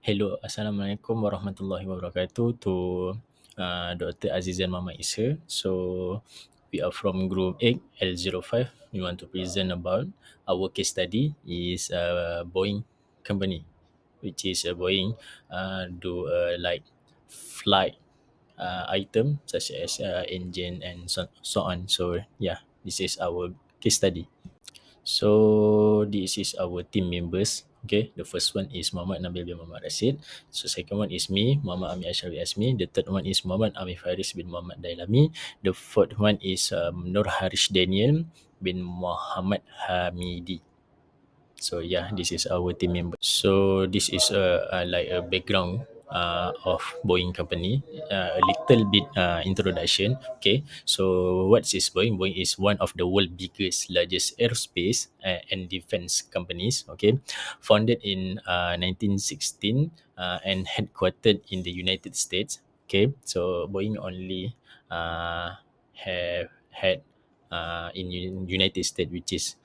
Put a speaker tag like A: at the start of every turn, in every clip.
A: Hello, Assalamualaikum warahmatullahi wabarakatuh to Dr. Azizan Mama Isa. So, we are from Group 8, L05. We want to present about our case study is Boeing company, which is Boeing do like flight item such as engine and so on. So, yeah, this is our case study. So this is our team members. Okay, the first one is Muhammad Nabil bin Muhammad Rashid. So second one is me, Muhammad Amir Ashrawi Asmi. The third one is Muhammad Amir Faris bin Muhammad Dailami. The fourth one is Nur Harish Daniel bin Muhammad Hamidi. So yeah, this is our team member. So this is like a background of Boeing company, a little bit introduction. Okay, so what is Boeing? Boeing is one of the world biggest, largest aerospace and defense companies. Okay, founded in 1916 and headquartered in the United States. Okay, so Boeing only have had in United States, which is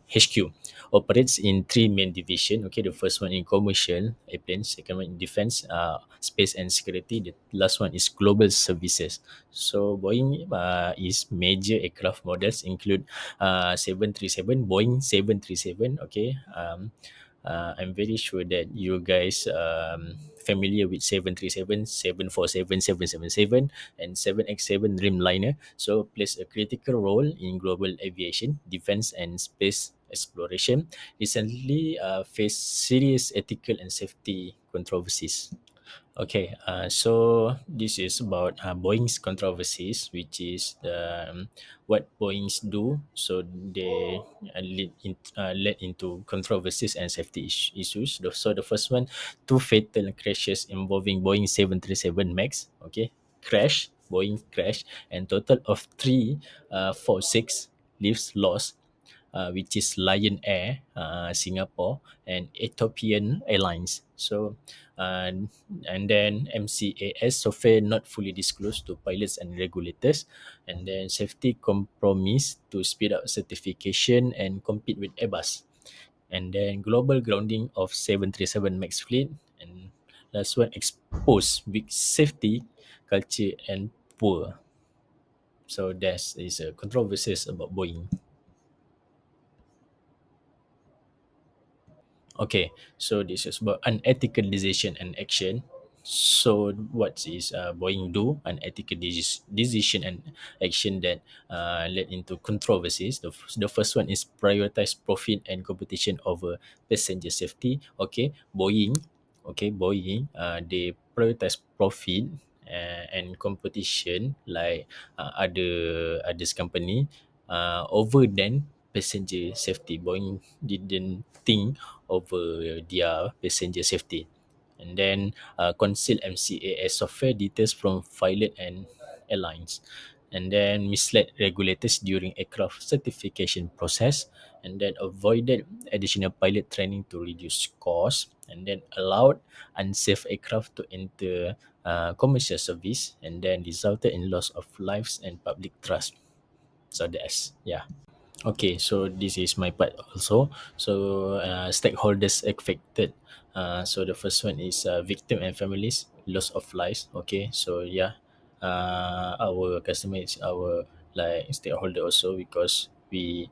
A: HQ, operates in three main division. Okay, the first one in commercial airplanes, second one in defense, space and security. The last one is global services. So Boeing is major aircraft models include 737, Boeing 737. Okay, I'm very sure that you guys familiar with 737, 747, 777, and 7X7 Dreamliner. So plays a critical role in global aviation, defense, and space exploration. Recently faced serious ethical and safety controversies. Okay, so this is about Boeing's controversies, which is what Boeing's do. So they led into controversies and safety issues. So the first one, two fatal crashes involving Boeing 737 Max. Okay, Boeing crash, and total of 346 lives lost, which is Lion Air, Singapore, and Ethiopian Airlines. So, and then MCAS software not fully disclosed to pilots and regulators, and then safety compromise to speed up certification and compete with Airbus, and then global grounding of 737 Max fleet, and last one expose weak safety culture and poor. So that is a controversies about Boeing. Okay, so this is about unethical decision and action. So what is Boeing do? Unethical decision and action that led into controversies. The first one is prioritize profit and competition over passenger safety. Boeing, they prioritize profit and competition like others company over than passenger safety. Boeing didn't think over their passenger safety. And then conceal MCAS software details from pilot and airlines. And then misled regulators during aircraft certification process. And then avoided additional pilot training to reduce costs. And then allowed unsafe aircraft to enter commercial service. And then resulted in loss of lives and public trust. So that's, yeah. Okay, so this is my part also. So stakeholders affected. So the first one is victim and families, loss of lives. Okay, so yeah, our customer is our like stakeholder also because we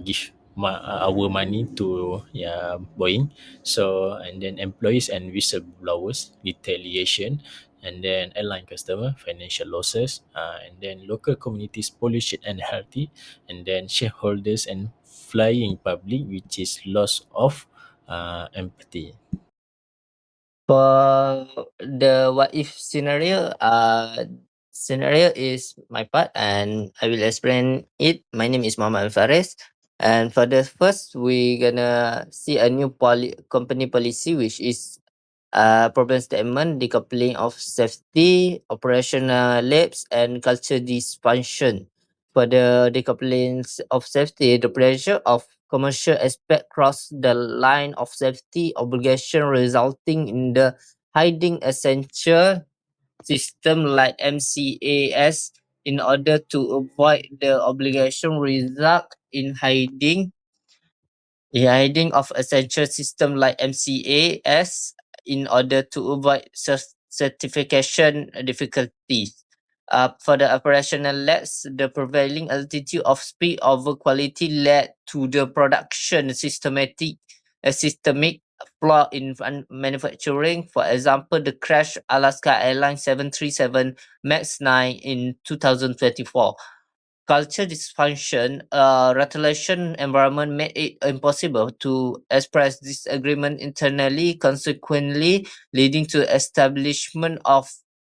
A: give our money to, yeah, Boeing. So and then employees and whistleblowers, retaliation, and then airline customer, financial losses, and then local communities, pollution and healthy, and then shareholders and flying public, which is loss of empathy.
B: For the what if scenario is my part and I will explain it. My name is Muhammad Faris. And for the first, we gonna see a new company policy, which is problem statement, decoupling of safety, operational lapse, and culture dysfunction. For the decouplings of safety, the pressure of commercial aspect cross the line of safety obligation, resulting in the hiding essential system like MCAS in order to avoid the obligation result in hiding hiding of essential system like MCAS in order to avoid certification difficulties. For the operational lags, the prevailing altitude of speed over quality led to the production systemic flaw in manufacturing. For example, the crash Alaska Airlines 737 MAX 9 in 2024. Culture dysfunction, retaliation environment made it impossible to express disagreement internally, consequently leading to establishment of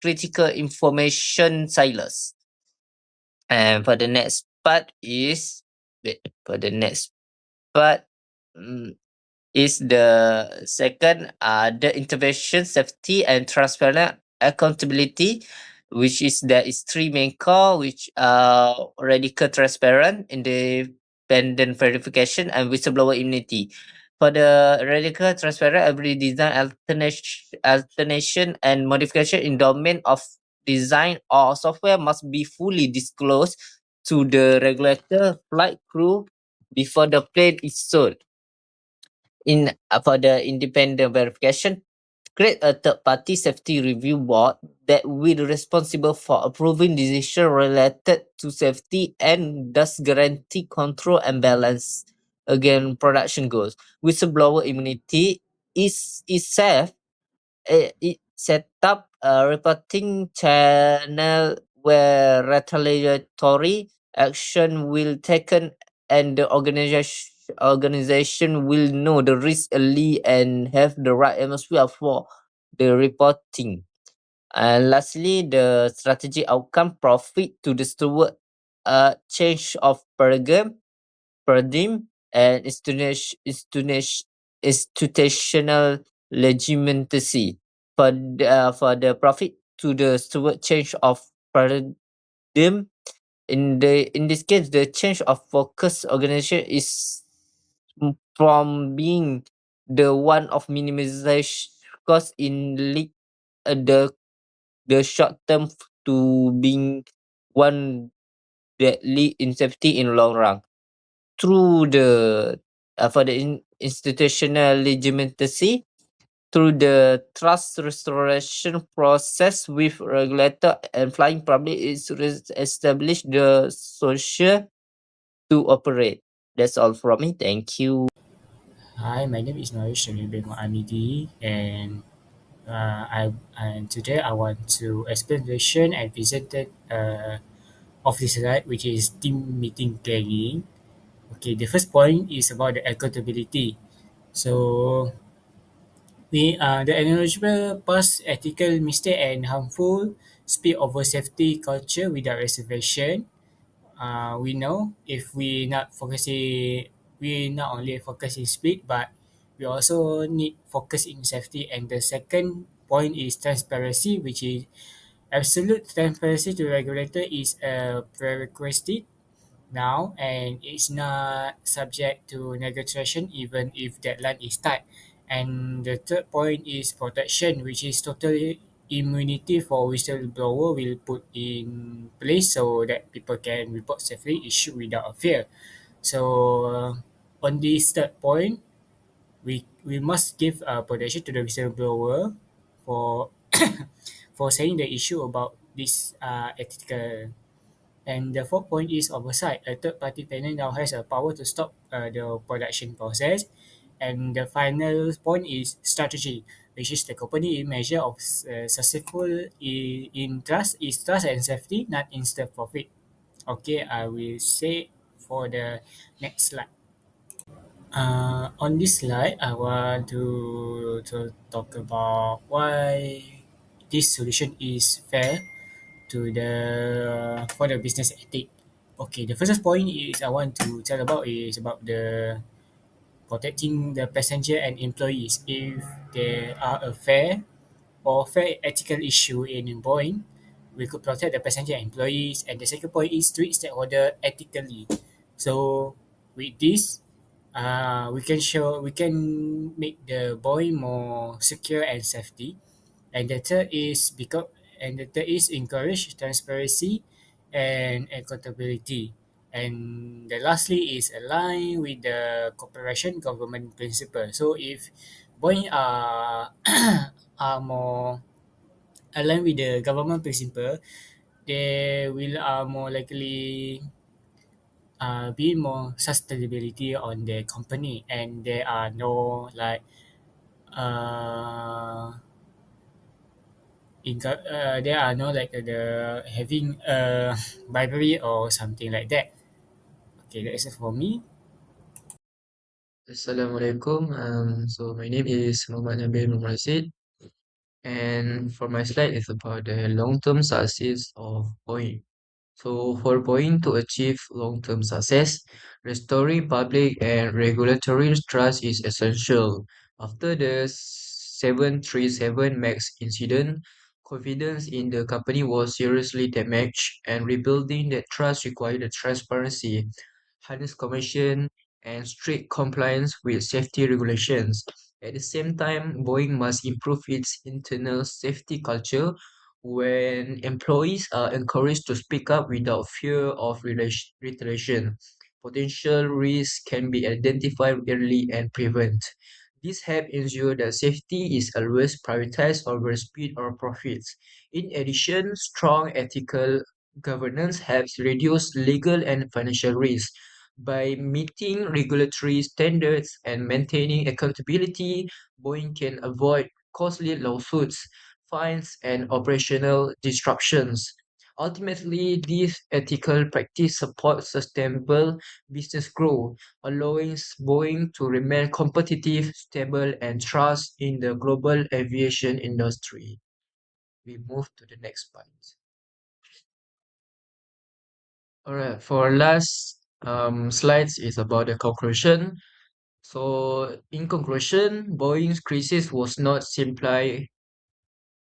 B: critical information silos. And for the next part is wait, for the next part, mm, is the second, the intervention, safety, and transparent accountability, which is there is three main core, which are radical transparent, independent verification, and whistleblower immunity. For the radical transparent, every design alternation and modification in domain of design or software must be fully disclosed to the regulator, flight crew before the plane is sold. For the independent verification, create a third-party safety review board that will be responsible for approving decisions related to safety and thus guarantee control and balance against production goals. Whistleblower immunity is safe. It set up a reporting channel where retaliatory action will taken, and the organization will know the risk early and have the right atmosphere for the reporting. And lastly, the strategy outcome profit to the steward, change of paradigm and institutional legitimacy. For the profit to the steward change of paradigm, in this case, the change of focus organization is from being the one of minimization cost in the short term to being one that lead in safety in long run. Through the for the institutional legitimacy, through the trust restoration process with regulator and flying public is establish the social to operate. That's all from me. Thank you.
A: Hi, my name is Nourish Shalibin Amidi, and today I want to explain the session I presented of this slide, which is team meeting planning. Okay, the first point is about the accountability. So the acknowledgement past ethical mistake and harmful speed over safety culture without reservation. We know if we not only focus in speed, but we also need focus in safety. And the second point is transparency, which is absolute transparency to regulator is a prerequisite now, and it's not subject to negotiation even if deadline is tight. And the third point is protection, which is totally immunity for whistleblower will put in place so that people can report safely issue without a fear. So on this third point, we must give protection to the whistleblower for for saying the issue about this ethical. And the fourth point is oversight. A third-party panel now has a power to stop the production process. And the final point is strategy, which is the company measure of successful in trust is trust and safety, not instant profit. Okay, I will say for the next slide. On this slide, I want to talk about why this solution is fair to the for the business ethic. Okay, the first point is I want to tell about is about the protecting the passenger and employees. If there are a fair ethical issue in Boeing, we could protect the passenger and employees. And the second point is treat stakeholder ethically. So with this, we can make the Boeing more secure and safety. And the third is encourage transparency and accountability.
C: And the lastly is align with the corporation government principle. So if Boeing are are more aligned with the government principle, they will more likely be more sustainability on the company, and there are no like uh, there are no like the having bribery or something like that. Okay, that's it for me.
D: Assalamualaikum. So my name is Muhammad Nabil Muhammad, and for my slide is about the long-term success of Boeing. So for Boeing to achieve long-term success, restoring public and regulatory trust is essential. After the 737 MAX incident, confidence in the company was seriously damaged, and rebuilding that trust required transparency, honest commission, and strict compliance with safety regulations. At the same time, Boeing must improve its internal safety culture when employees are encouraged to speak up without fear of retaliation. Potential risks can be identified early and prevent. This helps ensure that safety is always prioritized over speed or profits. In addition, strong ethical governance helps reduce legal and financial risk. By meeting regulatory standards and maintaining accountability, Boeing can avoid costly lawsuits, fines, and operational disruptions. Ultimately, this ethical practice supports sustainable business growth, allowing Boeing to remain competitive, stable, and trust in the global aviation industry. We move to the next point. All right, for last slides is about the conclusion. So, in conclusion, Boeing's crisis was not simply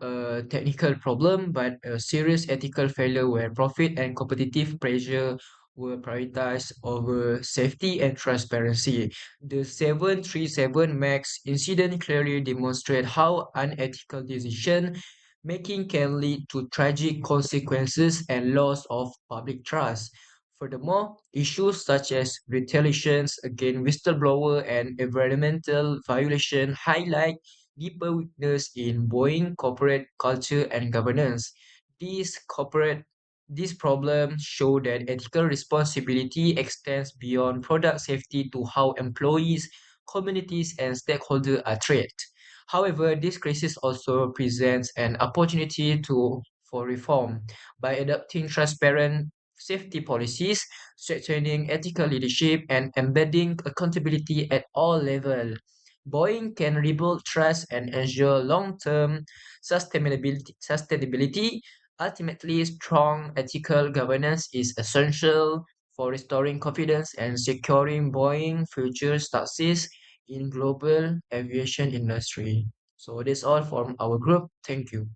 D: a technical problem, but a serious ethical failure where profit and competitive pressure were prioritized over safety and transparency. The 737 MAX incident clearly demonstrated how unethical decision making can lead to tragic consequences and loss of public trust. Furthermore, issues such as retaliations against whistleblower and environmental violation highlight deeper weakness in Boeing corporate culture and governance. These corporate these problems show that ethical responsibility extends beyond product safety to how employees, communities, and stakeholders are treated. However, this crisis also presents an opportunity for reform by adopting transparent safety policies, strengthening ethical leadership, and embedding accountability at all levels. Boeing can rebuild trust and ensure long-term sustainability. Ultimately, strong ethical governance is essential for restoring confidence and securing Boeing future success in global aviation industry. So that's all from our group. Thank you.